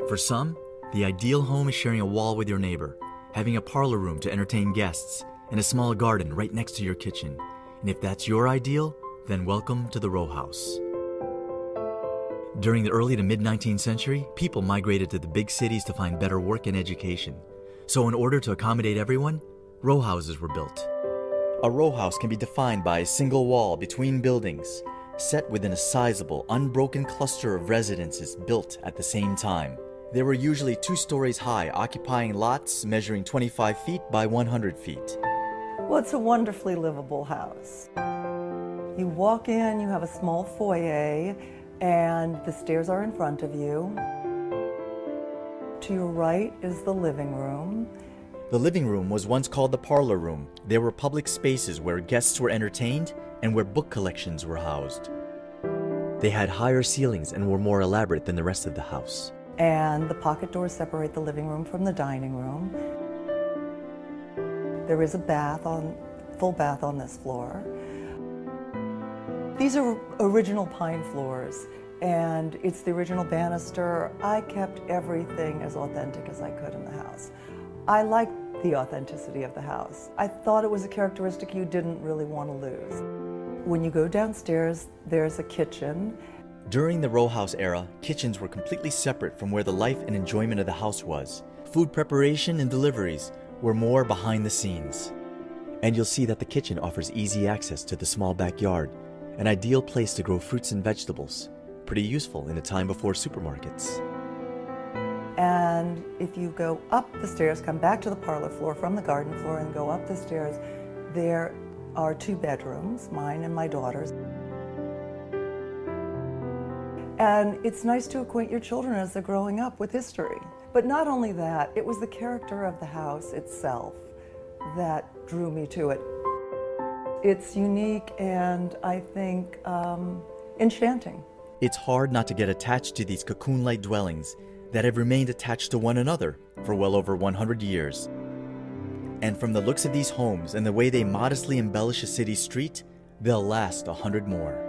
For some, the ideal home is sharing a wall with your neighbor, having a parlor room to entertain guests, and a small garden right next to your kitchen. And if that's your ideal, then welcome to the Rowhouse. During the early to mid-19th century, people migrated to the big cities to find better work and education. So in order to accommodate everyone, row houses were built. A row house can be defined by a single wall between buildings, set within a sizable, unbroken cluster of residences built at the same time. They were usually 2 stories high, occupying lots measuring 25 feet by 100 feet. Well, it's a wonderfully livable house. You walk in, you have a small foyer, and the stairs are in front of you. To your right is the living room. The living room was once called the parlor room. There were public spaces where guests were entertained and where book collections were housed. They had higher ceilings and were more elaborate than the rest of the house. And the pocket doors separate the living room from the dining room. There is a full bath on this floor. These are original pine floors, and it's the original banister. I kept everything as authentic as I could in the house. I liked the authenticity of the house. I thought it was a characteristic you didn't really want to lose. When you go downstairs, there's a kitchen. During the row house era, kitchens were completely separate from where the life and enjoyment of the house was. Food preparation and deliveries were more behind the scenes. And you'll see that the kitchen offers easy access to the small backyard, an ideal place to grow fruits and vegetables, pretty useful in a time before supermarkets. And if you go up the stairs, come back to the parlor floor from the garden floor and go up the stairs, there are 2 bedrooms, mine and my daughter's. And it's nice to acquaint your children as they're growing up with history. But not only that, it was the character of the house itself that drew me to it. It's unique and, I think, enchanting. It's hard not to get attached to these cocoon-like dwellings that have remained attached to one another for well over 100 years. And from the looks of these homes and the way they modestly embellish a city street, they'll last 100 more.